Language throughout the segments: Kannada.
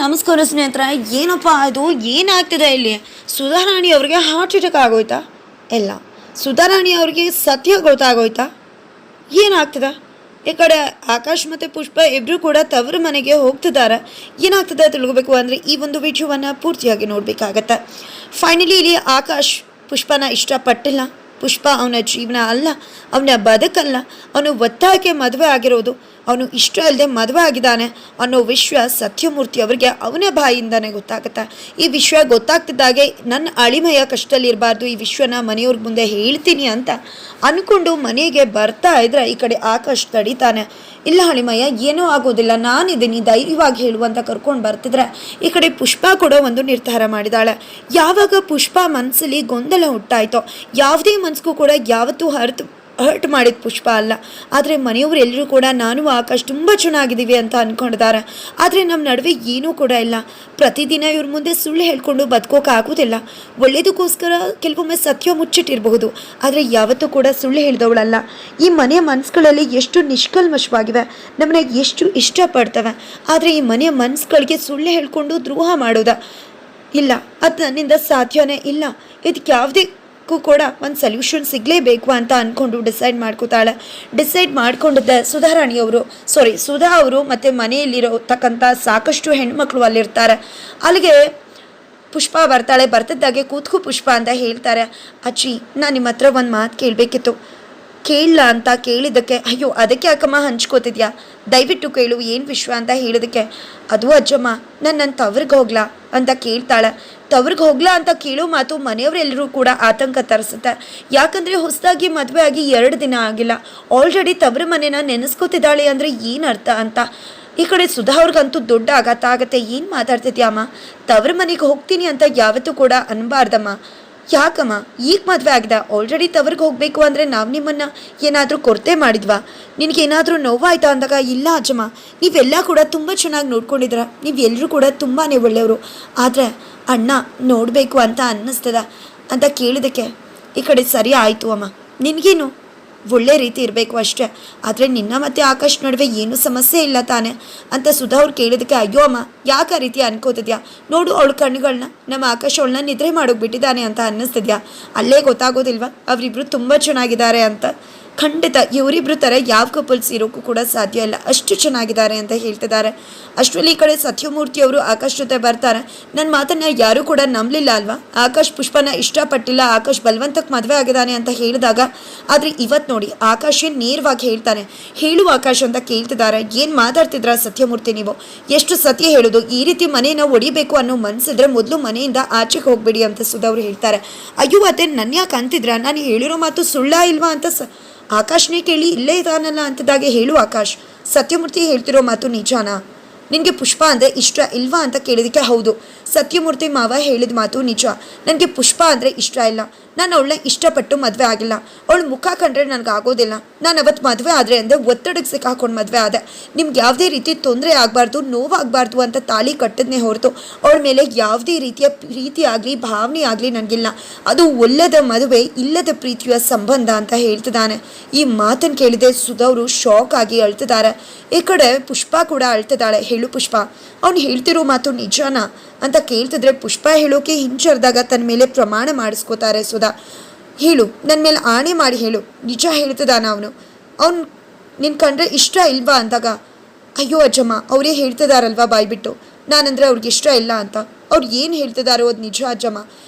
ನಮಸ್ಕಾರ ಸ್ನೇಹಿತರೆ. ಏನಪ್ಪ ಇದು ಏನಾಗ್ತಿದೆ ಇಲ್ಲಿ? ಸುಧಾರಾಣಿ ಅವ್ರಿಗೆ ಹಾರ್ಟ್ ಅಟ್ಯಾಕ್ ಆಗೋಯ್ತಾ? ಇಲ್ಲ, ಸುಧಾರಾಣಿ ಅವ್ರಿಗೆ ಸತ್ಯ ಗೊತ್ತಾಗೋಯ್ತಾ? ಏನಾಗ್ತದೆ ಈ ಕಡೆ? ಆಕಾಶ್ ಮತ್ತು ಪುಷ್ಪ ಇಬ್ಬರು ಕೂಡ ತವರು ಮನೆಗೆ ಹೋಗ್ತಿದ್ದಾರೆ. ಏನಾಗ್ತದೆ ತಿಳ್ಕೊಬೇಕು ಅಂದರೆ ಈ ಒಂದು ವಿಡಿಯೋವನ್ನು ಪೂರ್ತಿಯಾಗಿ ನೋಡಬೇಕಾಗತ್ತೆ. ಫೈನಲಿ ಇಲ್ಲಿ ಆಕಾಶ್ ಪುಷ್ಪನ ಇಷ್ಟಪಟ್ಟಿಲ್ಲ. ಪುಷ್ಪ ಅವನ ಜೀವನ ಅಲ್ಲ, ಅವನ ಬದುಕಲ್ಲ, ಅವನು ಒತ್ತಾಯಕ್ಕೆ ಮದುವೆ ಆಗಿರೋದು, ಅವನು ಇಷ್ಟ ಅಲ್ಲದೆ ಮದುವೆ ಆಗಿದ್ದಾನೆ ಅನ್ನೋ ವಿಷಯ ಸತ್ಯಮೂರ್ತಿ ಅವರಿಗೆ ಅವನ ಬಾಯಿಂದನೇ ಗೊತ್ತಾಗುತ್ತೆ. ಈ ವಿಷಯ ಗೊತ್ತಾಗ್ತಿದ್ದಾಗೆ ನನ್ನ ಅಳಿಮಯ ಕಷ್ಟದಲ್ಲಿರಬಾರ್ದು, ಈ ವಿಷಯನ ಮನೆಯವ್ರ ಮುಂದೆ ಹೇಳ್ತೀನಿ ಅಂತ ಅಂದ್ಕೊಂಡು ಮನೆಗೆ ಬರ್ತಾ ಇದ್ರೆ ಈ ಕಡೆ ಆಕಾಶ್ ತಡಿತಾನೆ. ಇಲ್ಲ ಅಳಿಮಯ್ಯ, ಏನೂ ಆಗೋದಿಲ್ಲ, ನಾನಿದ್ದೀನಿ, ಧೈರ್ಯವಾಗಿ ಹೇಳುವಂತ ಕರ್ಕೊಂಡು ಬರ್ತಿದ್ರೆ ಈ ಕಡೆ ಪುಷ್ಪ ಕೂಡ ಒಂದು ನಿರ್ಧಾರ ಮಾಡಿದಾಳೆ. ಯಾವಾಗ ಪುಷ್ಪ ಮನಸ್ಸಲ್ಲಿ ಗೊಂದಲ ಹುಟ್ಟಾಯ್ತೋ, ಯಾವುದೇ ಮನಸ್ಸಿಗೂ ಕೂಡ ಯಾವತ್ತೂ ಹರ್ಟ್ ಮಾಡಿದ ಪುಷ್ಪ ಅಲ್ಲ, ಆದರೆ ಮನೆಯವರು ಎಲ್ಲರೂ ಕೂಡ ನಾನು ಆಕಾಶ್ ತುಂಬ ಚೆನ್ನಾಗಿದ್ದೀವಿ ಅಂತ ಅಂದ್ಕೊಂಡಿದ್ದಾರೆ. ಆದರೆ ನಮ್ಮ ನಡುವೆ ಏನೂ ಕೂಡ ಇಲ್ಲ. ಪ್ರತಿದಿನ ಇವ್ರ ಮುಂದೆ ಸುಳ್ಳು ಹೇಳ್ಕೊಂಡು ಬದುಕೋಕ್ಕಾಗೋದಿಲ್ಲ. ಒಳ್ಳೇದಕ್ಕೋಸ್ಕರ ಕೆಲವೊಮ್ಮೆ ಸತ್ಯ ಮುಚ್ಚಿಟ್ಟಿರಬಹುದು, ಆದರೆ ಯಾವತ್ತೂ ಕೂಡ ಸುಳ್ಳು ಹೇಳಿದವಳಲ್ಲ. ಈ ಮನೆಯ ಮನಸ್ಸುಗಳಲ್ಲಿ ಎಷ್ಟು ನಿಷ್ಕಲ್ಮಶವಾಗಿವೆ, ನಮ್ಮನ್ನ ಎಷ್ಟು ಇಷ್ಟಪಡ್ತವೆ, ಆದರೆ ಈ ಮನೆಯ ಮನಸ್ಸುಗಳಿಗೆ ಸುಳ್ಳು ಹೇಳ್ಕೊಂಡು ದ್ರೋಹ ಮಾಡೋದ ಇಲ್ಲ, ಅದು ನನ್ನಿಂದ ಸಾಧ್ಯನೇ ಇಲ್ಲ. ಇದಕ್ಕೆ ಯಾವುದೇ ಕೂಡ ಒಂದು ಸೊಲ್ಯೂಷನ್ ಸಿಗಲೇಬೇಕು ಅಂತ ಅಂದ್ಕೊಂಡು ಡಿಸೈಡ್ ಮಾಡ್ಕೊಂಡಿದ್ದೆ ಸುಧಾ ಅವರು ಮತ್ತು ಮನೆಯಲ್ಲಿರತಕ್ಕಂಥ ಸಾಕಷ್ಟು ಹೆಣ್ಮಕ್ಳು ಅಲ್ಲಿರ್ತಾರೆ. ಅಲ್ಲಿಗೆ ಪುಷ್ಪ ಬರ್ತಿದ್ದಾಗೆ ಕೂತ್ಕೋ ಪುಷ್ಪ ಅಂತ ಹೇಳ್ತಾರೆ. ಅಜ್ಜಿ, ನಾನು ನಿಮ್ಮ ಹತ್ರ ಒಂದು ಮಾತು ಕೇಳಬೇಕಿತ್ತು. ಕೇಳಲ್ಲ ಅಂತ ಕೇಳಿದ್ದಕ್ಕೆ, ಅಯ್ಯೋ ಅದಕ್ಕೆ ಯಾಕಮ್ಮ ಹಂಚ್ಕೋತಿದ್ಯಾ, ದಯವಿಟ್ಟು ಕೇಳು, ಏನು ವಿಷಯ ಅಂತ ಹೇಳಿದಕ್ಕೆ, ಅದು ಅಜ್ಜಮ್ಮ, ನನ್ನ ತವ್ರಿಗೆ ಹೋಗ್ಲಾ ಅಂತ ಕೇಳ್ತಾಳೆ. ತವ್ರಿಗೆ ಹೋಗ್ಲಾ ಅಂತ ಕೇಳೋ ಮಾತು ಮನೆಯವರೆಲ್ಲರೂ ಕೂಡ ಆತಂಕ ತರಿಸುತ್ತೆ. ಯಾಕಂದರೆ ಹೊಸದಾಗಿ ಮದುವೆ ಆಗಿ 2 ದಿನ ಆಗಿಲ್ಲ, ಆಲ್ರೆಡಿ ತವ್ರ ಮನೆನ ನೆನೆಸ್ಕೋತಿದ್ದಾಳೆ ಅಂದರೆ ಏನು ಅರ್ಥ ಅಂತ. ಈ ಕಡೆ ಸುಧಾ ಅವ್ರಿಗಂತೂ ದೊಡ್ಡ ಆಘಾತ ಆಗತ್ತೆ. ಏನು ಮಾತಾಡ್ತಿದ್ಯಮ್ಮ, ತವ್ರ ಮನೆಗೆ ಹೋಗ್ತೀನಿ ಅಂತ ಯಾವತ್ತೂ ಕೂಡ ಅನ್ಬಾರ್ದಮ್ಮ. ಯಾಕಮ್ಮ, ಈಗ ಮದುವೆ ಆಗಿದೆ, ಆಲ್ರೆಡಿ ತವ್ರಿಗೆ ಹೋಗಬೇಕು ಅಂದರೆ ನಾವು ನಿಮ್ಮನ್ನು ಏನಾದರೂ ಕೊರತೆ ಮಾಡಿದ್ವಾ, ನಿನಗೇನಾದರೂ ನೋವಾಯ್ತಾ ಅಂದಾಗ, ಇಲ್ಲ ಅಜ್ಜಮ್ಮ, ನೀವೆಲ್ಲ ಕೂಡ ತುಂಬ ಚೆನ್ನಾಗಿ ನೋಡ್ಕೊಂಡಿದ್ರ, ನೀವೆಲ್ಲರೂ ಕೂಡ ತುಂಬಾ ಒಳ್ಳೆಯವರು, ಆದರೆ ಅಣ್ಣ ನೋಡಬೇಕು ಅಂತ ಅನ್ನಿಸ್ತದ ಅಂತ ಕೇಳಿದಕ್ಕೆ ಈ ಕಡೆ ಸರಿ ಆಯಿತು ಅಮ್ಮ, ನಿನಗೇನು ಒಳ್ಳೆ ರೀತಿ ಇರಬೇಕು ಅಷ್ಟೇ, ಆದರೆ ನಿನ್ನ ಮತ್ತು ಆಕಾಶ್ ನಡುವೆ ಏನೂ ಸಮಸ್ಯೆ ಇಲ್ಲ ತಾನೆ ಅಂತ ಸುಧಾ ಅವ್ರು ಕೇಳಿದಕ್ಕೆ, ಅಯ್ಯೋ ಅಮ್ಮ, ಯಾಕೆ ಆ ರೀತಿ ಅನ್ಕೋತಿದ್ಯಾ, ನೋಡು ಅವಳ ಕಣ್ಣುಗಳನ್ನ, ನಮ್ಮ ಆಕಾಶ್ ಅವಳನ್ನ ನಿದ್ರೆ ಮಾಡೋಗ್ಬಿಟ್ಟಿದ್ದಾನೆ ಅಂತ ಅನ್ನಿಸ್ತಿದ್ಯಾ, ಅಲ್ಲೇ ಗೊತ್ತಾಗೋದಿಲ್ವಾ ಅವರಿಬ್ರು ತುಂಬ ಚೆನ್ನಾಗಿದ್ದಾರೆ ಅಂತ. ಖಂಡಿತ ಇವರಿಬ್ರು ಥರ ಯಾವ ಕಪಲ್ಸ್ ಇರೋಕ್ಕೂ ಕೂಡ ಸಾಧ್ಯ ಇಲ್ಲ, ಅಷ್ಟು ಚೆನ್ನಾಗಿದ್ದಾರೆ ಅಂತ ಹೇಳ್ತಿದ್ದಾರೆ. ಅಷ್ಟರಲ್ಲಿ ಈ ಕಡೆ ಸತ್ಯಮೂರ್ತಿ ಅವರು ಆಕಾಶ್ ಜೊತೆ ಬರ್ತಾರೆ. ನನ್ನ ಮಾತನ್ನು ಯಾರೂ ಕೂಡ ನಂಬಲಿಲ್ಲ ಅಲ್ವಾ, ಆಕಾಶ್ ಪುಷ್ಪನ ಇಷ್ಟಪಟ್ಟಿಲ್ಲ, ಆಕಾಶ್ ಬಲವಂತಕ್ಕೆ ಮದುವೆ ಆಗಿದ್ದಾನೆ ಅಂತ ಹೇಳಿದಾಗ, ಆದರೆ ಇವತ್ತು ನೋಡಿ ಆಕಾಶ್ ಏನು ನೇರವಾಗಿ ಹೇಳ್ತಾನೆ, ಹೇಳು ಆಕಾಶ್ ಅಂತ ಕೇಳ್ತಿದ್ದಾರೆ. ಏನು ಮಾತಾಡ್ತಿದ್ರ ಸತ್ಯಮೂರ್ತಿ ನೀವು, ಎಷ್ಟು ಸತ್ಯ ಹೇಳೋದು, ಈ ರೀತಿ ಮನೇನ ಒಡಿಬೇಕು ಅನ್ನೋ ಮನಸ್ಸಿದ್ರೆ ಮೊದಲು ಮನೆಯಿಂದ ಆಚೆಗೆ ಹೋಗ್ಬೇಡಿ ಅಂತ ಸುಧಾ ಹೇಳ್ತಾರೆ. ಅಯ್ಯೋ ಅದೇ ನನ್ನ ಯಾಕೆ ಅಂತಿದ್ರ, ನಾನು ಹೇಳಿರೋ ಮಾತು ಸುಳ್ಳ ಇಲ್ವಾ ಅಂತ ಆಕಾಶ್ನೇ ಕೇಳಿ ಇಲ್ಲೇ ಇದಾನಲ್ಲ ಅಂತಿದ್ದಾಗೆ, ಹೇಳು ಆಕಾಶ್, ಸತ್ಯಮೂರ್ತಿ ಹೇಳ್ತಿರೋ ಮಾತು ನಿಜಾನಾ, ನಿನಗೆ ಪುಷ್ಪ ಅಂದರೆ ಇಷ್ಟ ಇಲ್ವಾ ಅಂತ ಕೇಳಿದಕ್ಕೆ, ಹೌದು ಸತ್ಯಮೂರ್ತಿ ಮಾವ ಹೇಳಿದ ಮಾತು ನಿಜ, ನನಗೆ ಪುಷ್ಪ ಅಂದರೆ ಇಷ್ಟ ಇಲ್ಲ, ನಾನು ಅವಳನ್ನ ಇಷ್ಟಪಟ್ಟು ಮದುವೆ ಆಗಿಲ್ಲ, ಅವಳು ಮುಖ ಕಂಡ್ರೆ ನನಗಾಗೋದಿಲ್ಲ, ನಾನು ಅವತ್ತು ಮದುವೆ ಆದರೆ ಅಂದರೆ ಒತ್ತಡಕ್ಕೆ ಸಿಕ್ಕಾಕೊಂಡು ಮದುವೆ ಆದೆ, ನಿಮ್ಗೆ ಯಾವುದೇ ರೀತಿ ತೊಂದರೆ ಆಗಬಾರ್ದು, ನೋವಾಗಬಾರ್ದು ಅಂತ ತಾಳಿ ಕಟ್ಟಿದ್ನೇ ಹೊರತು ಅವಳ ಮೇಲೆ ಯಾವುದೇ ರೀತಿಯ ಪ್ರೀತಿ ಆಗಲಿ ಭಾವನೆ ಆಗಲಿ ನನಗಿಲ್ಲ, ಅದು ಒಲ್ಲದ ಮದುವೆ, ಇಲ್ಲದ ಪ್ರೀತಿಯ ಸಂಬಂಧ ಅಂತ ಹೇಳ್ತಿದ್ದಾನೆ. ಈ ಮಾತನ್ನು ಕೇಳಿದೆ ಸುಧವರು ಶಾಕ್ ಆಗಿ ಅಳ್ತಿದ್ದಾರೆ. ಈ ಕಡೆ ಪುಷ್ಪ ಕೂಡ ಅಳ್ತಿದ್ದಾಳೆ. ಹೇಳು ಪುಷ್ಪ, ಅವ್ನು ಹೇಳ್ತಿರೋ ಮಾತು ನಿಜಾನಾ ಅಂತ ಕೇಳ್ತಿದ್ರೆ ಪುಷ್ಪ ಹೇಳೋಕೆ ಹಿಂಚರಿದಾಗ ತನ್ನ ಮೇಲೆ ಪ್ರಮಾಣ ಮಾಡಿಸ್ಕೋತಾರೆ ಸುಧಾ. ಹೇಳು, ನನ್ನ ಮೇಲೆ ಆಣೆ ಮಾಡಿ ಹೇಳು, ನಿಜ ಹೇಳ್ತಿದ್ದಾನ ಅವನು ನಿನ್ನ ಕಂಡ್ರೆ ಇಷ್ಟ ಇಲ್ವಾ ಅಂದಾಗ, ಅಯ್ಯೋ ಅಜ್ಜಮ್ಮ, ಅವರೇ ಹೇಳ್ತಿದಾರಲ್ವಾ ಬಾಯ್ಬಿಟ್ಟು, ನಾನಂದರೆ ಅವ್ರಿಗೆ ಇಷ್ಟ ಇಲ್ಲ ಅಂತ, ಅವ್ರು ಏನು ಹೇಳ್ತಿದಾರೋ ಅದು ನಿಜ ಅಜ್ಜಮ್ಮ,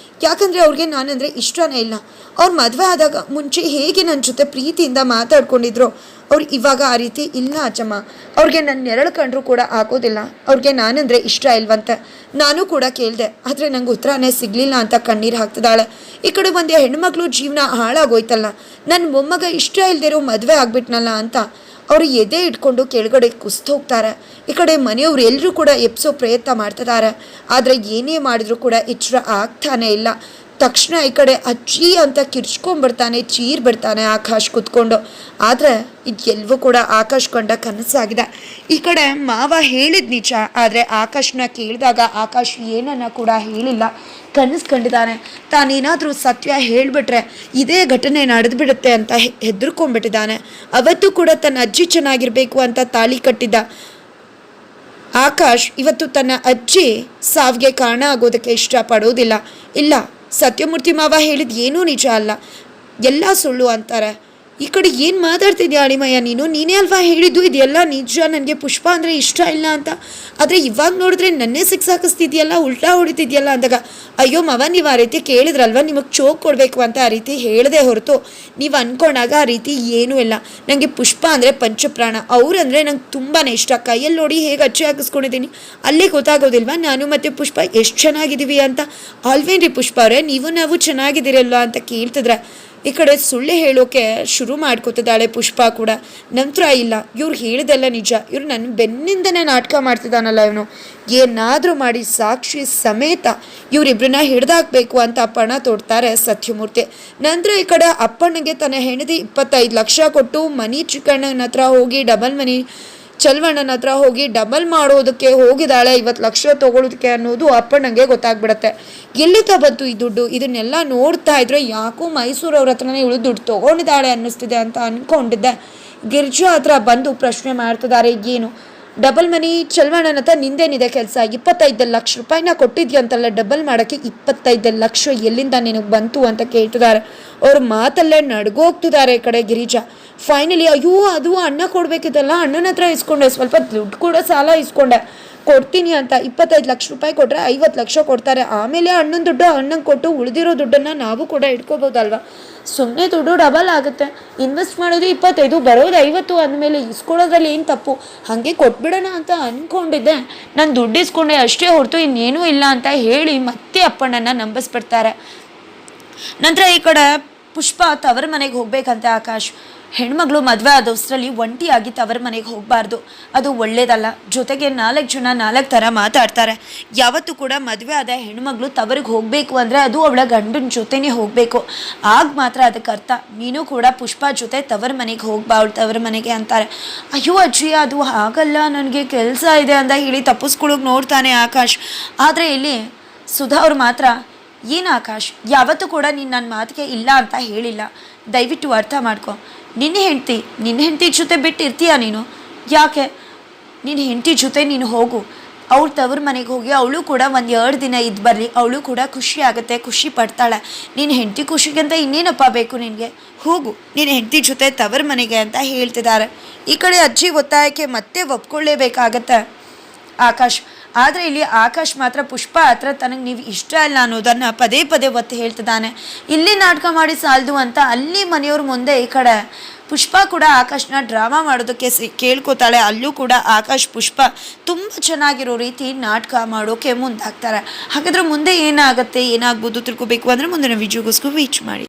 ಯಾಕಂದರೆ ಅವ್ರಿಗೆ ನಾನಂದರೆ ಇಷ್ಟನೇ ಇಲ್ಲ. ಅವ್ರು ಮದುವೆ ಆದಾಗ ಮುಂಚೆ ಹೇಗೆ ನನ್ನ ಜೊತೆ ಪ್ರೀತಿಯಿಂದ ಮಾತಾಡ್ಕೊಂಡಿದ್ರು, ಅವ್ರು ಇವಾಗ ಆ ರೀತಿ ಇಲ್ಲ ಅಜ್ಜಮ್ಮ, ಅವ್ರಿಗೆ ನನ್ನ ನೆರಳು ಕಂಡ್ರೂ ಕೂಡ ಆಗೋದಿಲ್ಲ, ಅವ್ರಿಗೆ ನಾನಂದರೆ ಇಷ್ಟ ಇಲ್ವಂತೆ. ನಾನು ಕೂಡ ಕೇಳಿದೆ, ಆದರೆ ನಂಗೆ ಉತ್ತರನೇ ಸಿಗಲಿಲ್ಲ ಅಂತ ಕಣ್ಣೀರು ಹಾಕ್ತಿದ್ದಾಳೆ. ಈ ಕಡೆ ಒಂದು ಹೆಣ್ಮಕ್ಳು ಜೀವನ ಹಾಳಾಗೋಯ್ತಲ್ಲ, ನನ್ನ ಮೊಮ್ಮಗ ಇಷ್ಟ ಇಲ್ದಿರೋ ಮದುವೆ ಆಗ್ಬಿಟ್ನಲ್ಲ ಅಂತ ಅವರು ಎದೆ ಇಟ್ಕೊಂಡು ಕೆಳಗಡೆ ಕುಸ್ತು ಹೋಗ್ತಾರೆ. ಈ ಕಡೆ ಮನೆಯವ್ರು ಎಲ್ಲರೂ ಕೂಡ ಎಪ್ಸೋ ಪ್ರಯತ್ನ ಮಾಡ್ತಿದ್ದಾರೆ, ಆದರೆ ಏನೇ ಮಾಡಿದ್ರು ಕೂಡ ಎಚ್ಚರ ಆಗ್ತಾನೆ ಇಲ್ಲ. ತಕ್ಷಣ ಈ ಕಡೆ ಅಜ್ಜಿ ಅಂತ ಕಿರ್ಚ್ಕೊಂಡ್ಬಿಡ್ತಾನೆ, ಬಿಡ್ತಾನೆ ಆಕಾಶ್ ಕುತ್ಕೊಂಡು. ಆದರೆ ಇದೆಲ್ಲವೂ ಕೂಡ ಆಕಾಶ್ ಕಂಡ ಕನಸಾಗಿದೆ. ಈ ಕಡೆ ಮಾವ ಹೇಳಿದ ನಿಜ, ಆದರೆ ಆಕಾಶ್ನ ಕೇಳಿದಾಗ ಆಕಾಶ್ ಏನನ್ನ ಕೂಡ ಹೇಳಿಲ್ಲ, ಕನಸು ಕಂಡಿದ್ದಾನೆ. ತಾನೇನಾದರೂ ಸತ್ಯ ಹೇಳಿಬಿಟ್ರೆ ಇದೇ ಘಟನೆ ನಡೆದುಬಿಡುತ್ತೆ ಅಂತ ಹೆದರ್ಕೊಂಡ್ಬಿಟ್ಟಿದ್ದಾನೆ. ಅವತ್ತು ಕೂಡ ತನ್ನ ಅಜ್ಜಿ ಚೆನ್ನಾಗಿರಬೇಕು ಅಂತ ತಾಳಿ ಕಟ್ಟಿದ್ದ ಆಕಾಶ್ ಇವತ್ತು ತನ್ನ ಅಜ್ಜಿ ಸಾವಿಗೆ ಕಾರಣ ಆಗೋದಕ್ಕೆ ಇಷ್ಟಪಡೋದಿಲ್ಲ. ಇಲ್ಲ, ಸತ್ಯಮೂರ್ತಿ ಮಾವ ಹೇಳಿದ ಏನೂ ನಿಜ ಅಲ್ಲ, ಎಲ್ಲ ಸುಳ್ಳು ಅಂತಾರೆ. ಈ ಕಡೆ ಏನು ಮಾತಾಡ್ತಿದ್ಯಾ ಅಳಿಮಯ್ಯ ನೀನೇ ಅಲ್ವಾ ಹೇಳಿದ್ದು ಇದೆಲ್ಲ ನಿಜ, ನನಗೆ ಪುಷ್ಪ ಅಂದರೆ ಇಷ್ಟ ಇಲ್ಲ ಅಂತ. ಆದರೆ ಇವಾಗ ನೋಡಿದ್ರೆ ನನ್ನೇ ಸಿಕ್ಸಾಕಿಸ್ತಿದ್ಯಲ್ಲ, ಉಲ್ಟಾ ಹೊಡಿತಿದ್ಯಲ್ಲ ಅಂದಾಗ, ಅಯ್ಯೋ ಮವ ನೀವು ಆ ರೀತಿ ಕೇಳಿದ್ರಲ್ವ, ನಿಮಗೆ ಚೋಕ್ ಕೊಡಬೇಕು ಅಂತ ಆ ರೀತಿ ಹೇಳಿದೆ ಹೊರತು ನೀವು ಅಂದ್ಕೊಂಡಾಗ ಆ ರೀತಿ ಏನೂ ಇಲ್ಲ. ನನಗೆ ಪುಷ್ಪ ಅಂದರೆ ಪಂಚಪ್ರಾಣ, ಅವರಂದರೆ ನಂಗೆ ತುಂಬಾ ಇಷ್ಟ. ಕೈಯಲ್ಲಿ ನೋಡಿ ಹೇಗೆ ಅಚ್ಚಿ ಹಾಕಿಸ್ಕೊಂಡಿದ್ದೀನಿ, ಅಲ್ಲೇ ಗೊತ್ತಾಗೋದಿಲ್ವಾ ನಾನು ಮತ್ತು ಪುಷ್ಪ ಎಷ್ಟು ಚೆನ್ನಾಗಿದ್ದೀವಿ ಅಂತ. ಅಲ್ವೇನ್ರಿ ಪುಷ್ಪ ಅವರೇ, ನಾವು ಚೆನ್ನಾಗಿದ್ದೀರಲ್ವ ಅಂತ ಕೇಳ್ತಿದ್ರೆ ಈ ಕಡೆ ಸುಳ್ಳು ಹೇಳೋಕೆ ಶುರು ಮಾಡ್ಕೋತಿದ್ದಾಳೆ ಪುಷ್ಪ ಕೂಡ. ನಂತರ ಇಲ್ಲ, ಇವ್ರು ಹೇಳಿದೆಲ್ಲ ನಿಜ, ಇವ್ರು ನನ್ನ ಬೆನ್ನಿಂದನೇ ನಾಟಕ ಮಾಡ್ತಿದ್ದಾನಲ್ಲ ಇವನು, ಏನಾದರೂ ಮಾಡಿ ಸಾಕ್ಷಿ ಸಮೇತ ಇವರಿಬ್ಬರನ್ನ ಹಿಡ್ದಾಕ್ಬೇಕು ಅಂತ ಪಣ ತೊಡ್ತಾರೆ ಸತ್ಯಮೂರ್ತಿ. ನಂತರ ಈ ಕಡೆ ಅಪ್ಪನಿಗೆ ತನ್ನ ಹೆಂಡತಿ 25 ಲಕ್ಷ ಕೊಟ್ಟು ಮನಿ ಚಿಕ್ಕಣ್ಣನ ಹತ್ರ ಹೋಗಿ ಡಬಲ್ ಮನಿ ಚಲ್ವಣ್ಣನ ಹತ್ರ ಹೋಗಿ ಡಬಲ್ ಮಾಡೋದಕ್ಕೆ ಹೋಗಿದ್ದಾಳೆ, 50 ಲಕ್ಷ ತೊಗೊಳೋದಕ್ಕೆ ಅನ್ನೋದು ಅಪ್ಪಣ್ಣಂಗೆ ಗೊತ್ತಾಗ್ಬಿಡತ್ತೆ. ಎಲ್ಲಿಂದ ಬಂತು ಈ ದುಡ್ಡು? ಇದನ್ನೆಲ್ಲ ನೋಡ್ತಾ ಇದ್ರೆ ಯಾಕೋ ಮೈಸೂರವ್ರ ಹತ್ರನೇ ಇವಳು ದುಡ್ಡು ತೊಗೊಂಡಿದ್ದಾಳೆ ಅನ್ನಿಸ್ತಿದೆ ಅಂತ ಅಂದ್ಕೊಂಡಿದ್ದೆ. ಗಿರ್ಜಾ ಹತ್ರ ಬಂದು ಪ್ರಶ್ನೆ ಮಾಡ್ತಿದ್ದಾರೆ, ಏನು ಡಬಲ್ ಮನಿ ಚಲ್ವಣ್ಣನ ಹತ್ರ ನಿಂದೇನಿದೆ ಕೆಲಸ? 25 ಲಕ್ಷ ರೂಪಾಯಿನ ಕೊಟ್ಟಿದ್ಯಂತಲ್ಲ ಡಬಲ್ ಮಾಡೋಕ್ಕೆ, 25 ಲಕ್ಷ ಎಲ್ಲಿಂದ ನಿನಗೆ ಬಂತು ಅಂತ ಕೇಳ್ತಿದ್ದಾರೆ. ಅವ್ರ ಮಾತಲ್ಲೇ ನಡ್ಗೋಗ್ತಿದ್ದಾರೆ ಈ ಕಡೆ ಗಿರಿಜಾ. ಫೈನಲಿ ಅಯ್ಯೋ ಅದು ಅಣ್ಣ ಕೊಡಬೇಕಿದ್ದಲ್ಲ, ಅಣ್ಣನ ಹತ್ರ ಇಸ್ಕೊಂಡೆ, ಸ್ವಲ್ಪ ದುಡ್ಡು ಕೂಡ ಸಾಲ ಇಸ್ಕೊಂಡೆ, ಕೊಡ್ತೀನಿ ಅಂತ 25 ಲಕ್ಷ ರೂಪಾಯಿ ಕೊಟ್ಟರೆ 50 ಲಕ್ಷ ಕೊಡ್ತಾರೆ. ಆಮೇಲೆ ಅಣ್ಣನ ದುಡ್ಡು ಅಣ್ಣಂಗೆ ಕೊಟ್ಟು ಉಳಿದಿರೋ ದುಡ್ಡನ್ನು ನಾವು ಕೂಡ ಇಟ್ಕೋಬೋದಲ್ವ. ಸುಮ್ಮನೆ ದುಡ್ಡು ಡಬಲ್ ಆಗುತ್ತೆ, ಇನ್ವೆಸ್ಟ್ ಮಾಡೋದು 25 ಬರೋದು 50 ಅಂದಮೇಲೆ ಇಸ್ಕೊಳ್ಳೋದ್ರಲ್ಲಿ ಏನು ತಪ್ಪು, ಹಾಗೆ ಕೊಟ್ಬಿಡೋಣ ಅಂತ ಅಂದ್ಕೊಂಡಿದ್ದೆ. ನಾನು ದುಡ್ಡು ಇಸ್ಕೊಂಡೆ ಅಷ್ಟೇ ಹೊರತು ಇನ್ನೇನೂ ಇಲ್ಲ ಅಂತ ಹೇಳಿ ಮತ್ತೆ ಅಪ್ಪಣ್ಣನ ನಂಬಿಸ್ಬಿಡ್ತಾರೆ. ನಂತರ ಈ ಕಡೆ ಪುಷ್ಪ ತವರ ಮನೆಗೆ ಹೋಗ್ಬೇಕಂತೆ ಆಕಾಶ್. ಹೆಣ್ಮಗಳು ಮದುವೆ ಆದವಷ್ಟರಲ್ಲಿ ಒಂಟಿಯಾಗಿ ತವರ ಮನೆಗೆ ಹೋಗಬಾರ್ದು, ಅದು ಒಳ್ಳೇದಲ್ಲ. ಜೊತೆಗೆ 4 ಜನ 4 ಥರ ಮಾತಾಡ್ತಾರೆ. ಯಾವತ್ತೂ ಕೂಡ ಮದುವೆ ಆದ ಹೆಣ್ಮಗಳು ತವರಿಗೆ ಹೋಗಬೇಕು ಅಂದರೆ ಅದು ಅವಳ ಗಂಡನ ಜೊತೆನೇ ಹೋಗಬೇಕು, ಆಗ ಮಾತ್ರ ಅದಕ್ಕೆ ಅರ್ಥ. ನೀನು ಕೂಡ ಪುಷ್ಪ ಜೊತೆ ತವರ ಮನೆಗೆ ಹೋಗ್ಬಾ ಅವಳು ತವರ ಮನೆಗೆ ಅಂತಾರೆ. ಅಯ್ಯೋ ಅಜ್ಜಿ ಅದು ಹಾಗಲ್ಲ, ನನಗೆ ಕೆಲಸ ಇದೆ ಅಂತ ಹೇಳಿ ತಪ್ಪಿಸ್ಕೊಳ್ಳೋಕೆ ನೋಡ್ತಾನೆ ಆಕಾಶ್. ಆದರೆ ಇಲ್ಲಿ ಸುಧಾ ಅವ್ರು ಮಾತ್ರ, ಏನು ಆಕಾಶ್, ಯಾವತ್ತೂ ಕೂಡ ನೀನು ನನ್ನ ಮಾತಿಗೆ ಇಲ್ಲ ಅಂತ ಹೇಳಿಲ್ಲ, ದಯವಿಟ್ಟು ಅರ್ಥ ಮಾಡ್ಕೊ. ನಿನ್ನ ಹೆಂಡತಿ ಜೊತೆ ಬಿಟ್ಟಿರ್ತೀಯ ನೀನು? ಯಾಕೆ? ನಿನ್ನ ಹೆಂಡತಿ ಜೊತೆ ನೀನು ಹೋಗು, ಅವ್ರ ತವ್ರ ಮನೆಗೆ ಹೋಗಿ ಅವಳು ಕೂಡ 1-2 ದಿನ ಇದ್ದು ಬರಲಿ, ಅವಳು ಕೂಡ ಖುಷಿ ಆಗುತ್ತೆ, ಖುಷಿ ಪಡ್ತಾಳೆ. ನಿನ್ನ ಹೆಂಡತಿ ಖುಷಿಗಿಂತ ಇನ್ನೇನಪ್ಪ ಬೇಕು ನಿನಗೆ? ಹೋಗು ನಿನ್ನ ಹೆಂಡತಿ ಜೊತೆ ತವ್ರ ಮನೆಗೆ ಅಂತ ಹೇಳ್ತಿದ್ದಾರೆ. ಈ ಕಡೆ ಅಜ್ಜಿ ಒತ್ತಾಯಕ್ಕೆ ಮತ್ತೆ ಒಪ್ಕೊಳ್ಳೇಬೇಕಾಗತ್ತೆ ಆಕಾಶ್. ಆದರೆ ಇಲ್ಲಿ ಆಕಾಶ್ ಮಾತ್ರ ಪುಷ್ಪ ಹತ್ರ ತನಗೆ ನೀವು ಇಷ್ಟ ಇಲ್ಲ ಅನ್ನೋದನ್ನು ಪದೇ ಪದೇ ಒತ್ತಿ ಹೇಳ್ತಿದ್ದಾನೆ. ಇಲ್ಲಿ ನಾಟಕ ಮಾಡಿ ಸಾಲದು ಅಂತ ಅಲ್ಲಿ ಮನೆಯವ್ರ ಮುಂದೆ ಈ ಕಡೆ ಪುಷ್ಪ ಕೂಡ ಆಕಾಶ್ನ ಡ್ರಾಮಾ ಮಾಡೋದಕ್ಕೆ ಕೇಳ್ಕೊತಾಳೆ. ಅಲ್ಲೂ ಕೂಡ ಆಕಾಶ್ ಪುಷ್ಪ ತುಂಬ ಚೆನ್ನಾಗಿರೋ ರೀತಿ ನಾಟಕ ಮಾಡೋಕ್ಕೆ ಮುಂದಾಗ್ತಾರೆ. ಹಾಗಾದರೆ ಮುಂದೆ ಏನಾಗುತ್ತೆ, ಏನಾಗ್ಬೋದು ತಿಳ್ಕೊಬೇಕು ಅಂದರೆ ಮುಂದಿನ ವಿಡಿಯೋಗೋಸ್ಕರ ವೇಟ್ ಮಾಡಿ.